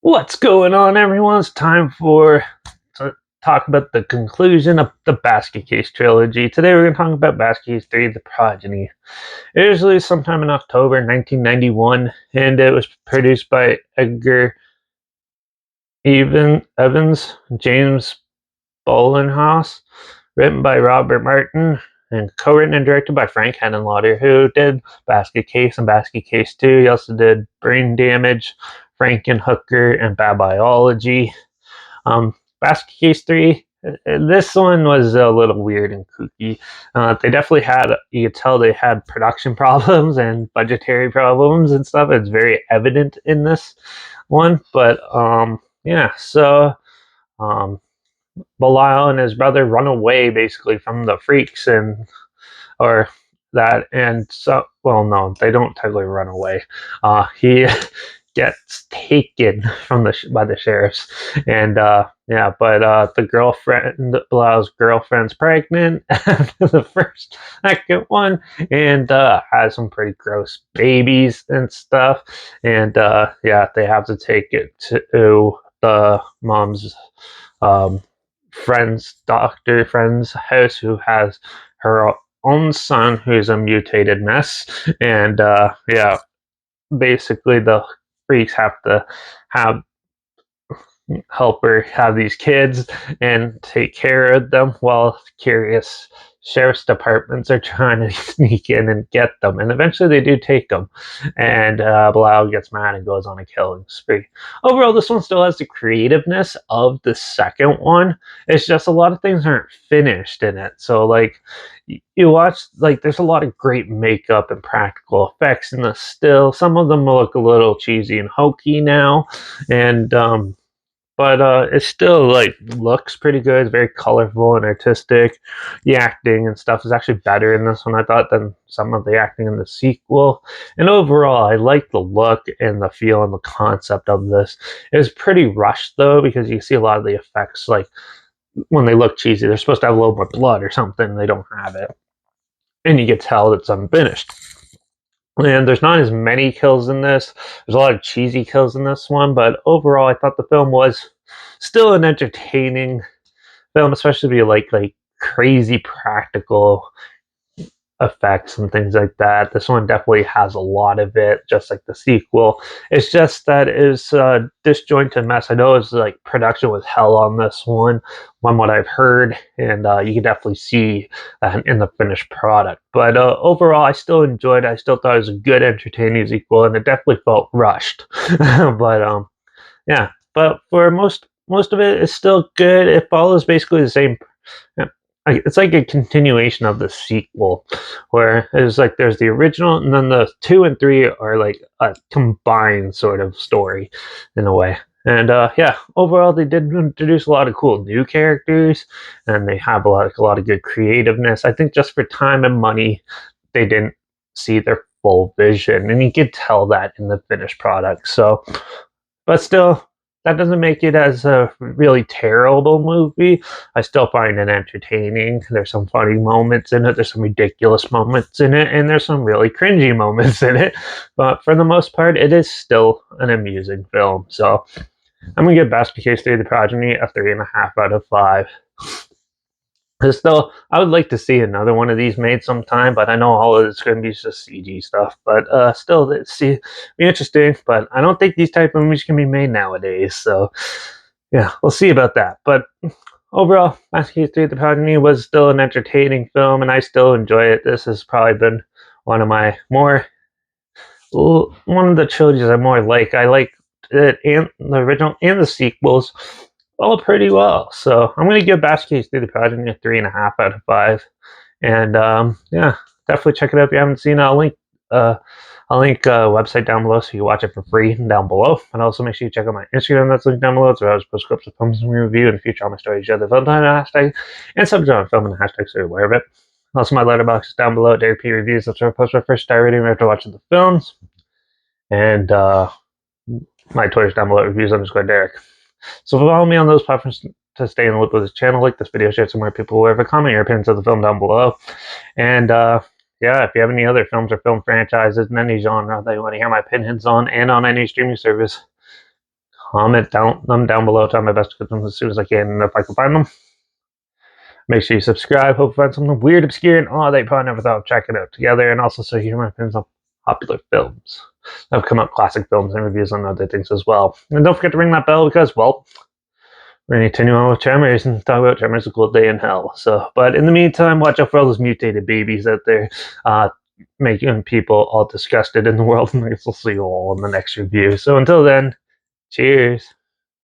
What's going on, everyone? It's time to talk about the conclusion of the Basket Case trilogy. Today, we're going to talk about Basket Case 3, The Progeny. It was released sometime in October 1991, and it was produced by Edgar Evans, James Bolenhaus, written by Robert Martin, and co-written and directed by Frank Henenlotter, who did Basket Case and Basket Case 2. He also did Brain Damage, Frankenhooker, and Bad Biology. Basket Case 3, this one was a little weird and kooky. They definitely had, you could tell they had production problems and budgetary problems and stuff. It's very evident in this one. But yeah, so Belial and his brother run away basically from the freaks or that, and so, well, no, they don't technically run away. He gets taken by the sheriffs, and yeah, but the girlfriend, Belial's girlfriend's pregnant after the second one, and has some pretty gross babies and stuff, and yeah, they have to take it to the mom's um, doctor friend's house, who has her own son who's a mutated mess, and yeah, basically the freaks have to have help her have these kids and take care of them while curious sheriff's departments are trying to sneak in and get them, and eventually they do take them, and Belial gets mad and goes on a killing spree. Overall, this one still has the creativeness of the second one. It's just a lot of things aren't finished in it, so like you watch, like, there's a lot of great makeup and practical effects in the still. Some of them look a little cheesy and hokey now, and but it still like looks pretty good. It's very colorful and artistic. The acting and stuff is actually better in this one, I thought, than some of the acting in the sequel. And overall, I like the look and the feel and the concept of this. It was pretty rushed though, because you see a lot of the effects, like when they look cheesy, they're supposed to have a little more blood or something. They don't have it, and you can tell it's unfinished. And there's not as many kills in this. There's a lot of cheesy kills in this one, but overall, I thought the film was still an entertaining film, especially if you like crazy practical effects and things like that. This one definitely has a lot of it, just like the sequel. It's just that it's a disjointed mess. I know it's like production was hell on this one, from what I've heard, and you can definitely see that in the finished product. But overall, I still enjoyed it. I still thought it was a good, entertaining sequel, and it definitely felt rushed. But yeah. But for most of it, it's still good. It follows basically the same. It's like a continuation of the sequel, where it's like there's the original, and then the 2 and 3 are like a combined sort of story, in a way. And yeah, overall, they did introduce a lot of cool new characters, and they have a lot of good creativeness. I think just for time and money, they didn't see their full vision, and you could tell that in the finished product. So, but still, that doesn't make it as a really terrible movie. I still find it entertaining. There's some funny moments in it, there's some ridiculous moments in it, and there's some really cringy moments in it. But for the most part, it is still an amusing film. So I'm gonna give Basket Case 3, The Progeny, a 3.5 out of 5. Still, I would like to see another one of these made sometime, but I know all of it's going to be just CG stuff. But still, it's be interesting. But I don't think these type of movies can be made nowadays. So yeah, we'll see about that. But overall, Basket Case 3, The Progeny was still an entertaining film, and I still enjoy it. This has probably been one of the trilogies I more like. I like it and the original and the sequels all pretty well. So I'm going to give Basket Case 3, The Progeny, a 3.5 out of 5. And yeah, definitely check it out if you haven't seen it. I'll link a website down below so you can watch it for free down below. And also make sure you check out my Instagram that's linked down below. It's where I post clips of films and review and future all my stories. You have the film time hashtag and subject on film and the hashtag, so you're aware of it. Also, my Letterbox is down below. derekpreviews. That's where I post my first star rating after watching the films. And my Twitter's down below. Reviews_Derek. So follow me on those platforms to stay in the loop with this channel. Like this video, share it to more people. Wherever, comment your opinions of the film down below. And yeah, if you have any other films or film franchises in any genre that you want to hear my opinions on, and on any streaming service, Comment them down below. Try my best to get them as soon as I can, and if I can find them. Make sure you subscribe. Hope you find something weird, obscure, and odd that you probably never thought of checking out together. And also, so you hear my opinions on popular films. I've come up classic films and reviews on other things as well. And don't forget to ring that bell because, well, we're going to continue on with Tremors and talk about Tremors: A Cold Day in Hell. So, but in the meantime, watch out for all those mutated babies out there, making people all disgusted in the world. And I guess we'll see you all in the next review. So until then, cheers.